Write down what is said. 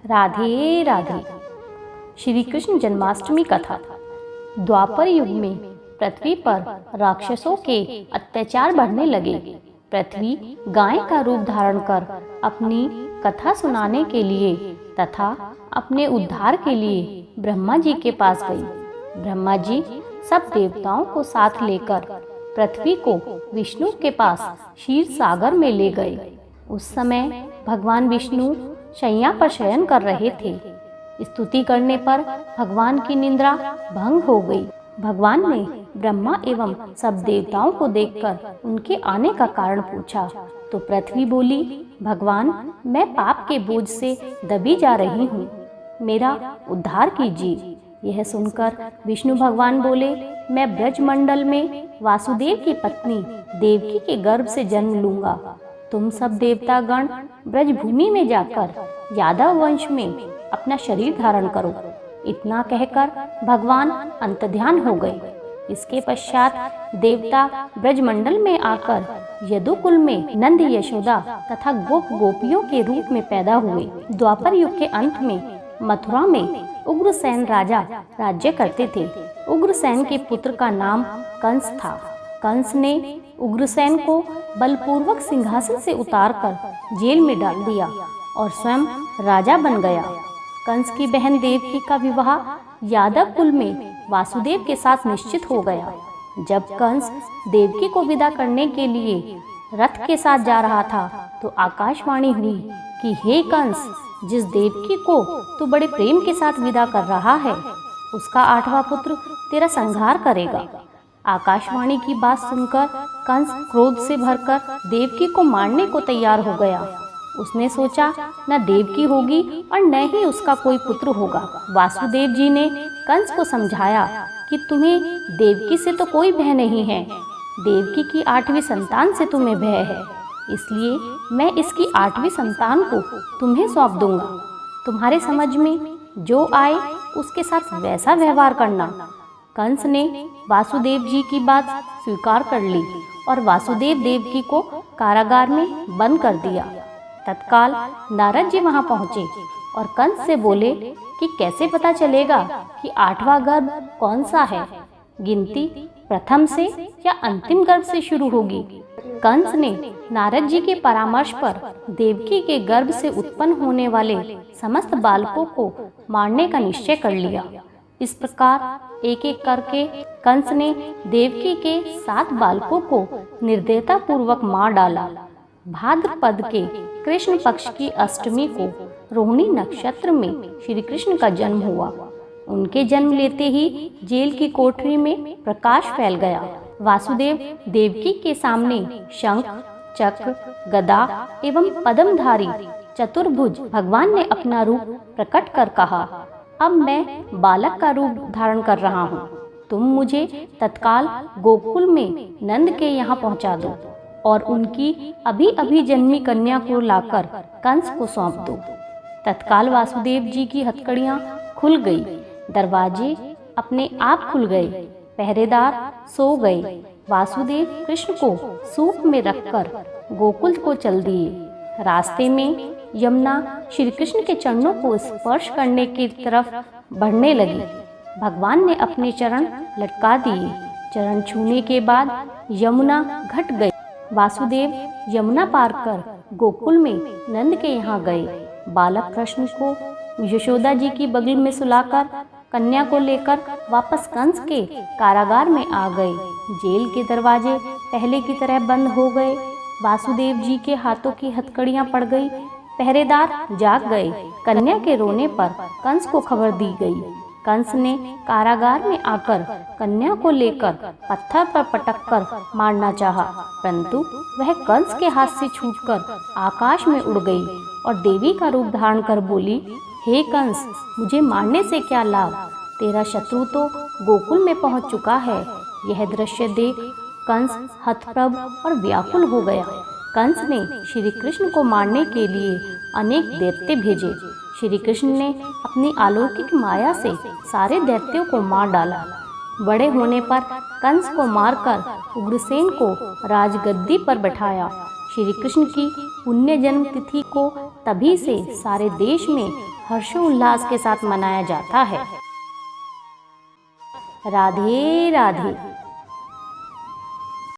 राधे राधे। श्री कृष्ण जन्माष्टमी कथा। द्वापर युग में पृथ्वी पर राक्षसों के अत्याचार बढ़ने लगे। पृथ्वी गाय का रूप धारण कर अपनी कथा सुनाने के लिए तथा अपने उद्धार के लिए ब्रह्मा जी के पास गई। ब्रह्मा जी सब देवताओं को साथ लेकर पृथ्वी को विष्णु के पास क्षीर सागर में ले गए। उस समय भगवान विष्णु शैया पर शयन कर रहे थे। स्तुति करने पर भगवान की निद्रा भंग हो गई। भगवान ने ब्रह्मा एवं सब देवताओं को देखकर उनके आने का कारण पूछा तो पृथ्वी बोली, भगवान, मैं पाप के बोझ से दबी जा रही हूँ, मेरा उद्धार कीजिए। यह सुनकर विष्णु भगवान बोले, मैं ब्रजमंडल में वासुदेव की पत्नी देवकी के गर्भ से जन्म लूंगा। तुम सब देवतागण ब्रजभूमि में जाकर यादव वंश में अपना शरीर धारण करो। इतना कहकर भगवान अंतर्ध्यान हो गए। इसके पश्चात देवता ब्रजमंडल में आकर यदुकुल में नंद यशोदा तथा गोप गोपियों के रूप में पैदा हुए। द्वापर युग के अंत में मथुरा में उग्रसेन राजा राज्य करते थे। उग्रसेन के पुत्र का नाम कंस था। कंस ने उग्रसेन को बलपूर्वक सिंहासन से उतारकर जेल में डाल दिया और स्वयं राजा बन गया। कंस की बहन देवकी का विवाह यादव कुल में वासुदेव के साथ निश्चित हो गया। जब कंस देवकी को विदा करने के लिए रथ के साथ जा रहा था तो आकाशवाणी हुई कि हे कंस, जिस देवकी को तू बड़े प्रेम के साथ विदा कर रहा है उसका 8वां पुत्र तेरा संहार करेगा। आकाशवाणी की बात सुनकर कंस क्रोध से भरकर देवकी को मारने को तैयार हो गया। उसने सोचा न देवकी होगी और न ही उसका कोई पुत्र होगा। वासुदेव जी ने कंस को समझाया कि तुम्हें देवकी से तो कोई भय नहीं है, देवकी की 8वीं संतान से तुम्हें भय है, इसलिए मैं इसकी 8वीं संतान को तुम्हें सौंप दूंगा। तुम्हारे समझ में जो आए उसके साथ वैसा व्यवहार करना। कंस ने वासुदेव जी की बात स्वीकार कर ली और वासुदेव देवकी को कारागार में बंद कर दिया। तत्काल नारद जी वहां पहुंचे और कंस से बोले कि कैसे पता चलेगा कि 8वां गर्भ कौन सा है, गिनती प्रथम से या अंतिम गर्भ से शुरू होगी। कंस ने नारद जी के परामर्श पर देवकी के गर्भ से उत्पन्न होने वाले समस्त बालकों को मारने का निश्चय कर लिया। इस प्रकार एक एक करके कंस ने देवकी के 7 बालकों को निर्दयता पूर्वक मार डाला। भाद्रपद के कृष्ण पक्ष की अष्टमी को रोहिणी नक्षत्र में श्री कृष्ण का जन्म हुआ। उनके जन्म लेते ही जेल की कोठरी में प्रकाश फैल गया। वासुदेव देवकी के सामने शंख, चक्र, गदा एवं पद्मधारी चतुर्भुज भगवान ने अपना रूप प्रकट कर कहा, अब मैं बालक का रूप धारण कर रहा हूँ, तुम मुझे तत्काल गोकुल में नंद के यहाँ पहुँचा दो और उनकी अभी अभी जन्मी कन्या को लाकर कंस को सौंप दो। तत्काल वासुदेव जी की हथकड़ियाँ खुल गई, दरवाजे अपने आप खुल गए, पहरेदार सो गए। वासुदेव कृष्ण को सूप में रखकर गोकुल को चल दिए। रास्ते में यमुना श्री कृष्ण के चरणों को स्पर्श करने की तरफ बढ़ने लगी। भगवान ने अपने चरण लटका दिए। चरण छूने के बाद यमुना घट गई। वासुदेव यमुना पार कर गोकुल में नंद के यहाँ गए। बालक कृष्ण को यशोदा जी की बगल में सुलाकर कन्या को लेकर वापस कंस के कारागार में आ गए। जेल के दरवाजे पहले की तरह बंद हो गए। वासुदेव जी के हाथों की हथकड़ियां पड़ गई। पहरेदार जाग गए। कन्या के रोने पर कंस को खबर दी गई। कंस ने कारागार में आकर कन्या को लेकर पत्थर पर पटककर मारना चाहा, परंतु वह कंस के हाथ से छूटकर आकाश में उड़ गई और देवी का रूप धारण कर बोली, हे कंस, मुझे मारने से क्या लाभ, तेरा शत्रु तो गोकुल में पहुंच चुका है। यह दृश्य देख कंस हतप्रभ और व्याकुल हो गया। कंस ने श्री कृष्ण को मारने के लिए अनेक दैत्य भेजे। श्री कृष्ण ने अपनी अलौकिक माया से सारे दैत्यों को मार डाला। बड़े होने पर कंस को मारकर उग्रसेन को राजगद्दी पर बैठाया। श्री कृष्ण की पुण्य जन्म तिथि को तभी से सारे देश में हर्षोल्लास के साथ मनाया जाता है। राधे राधे।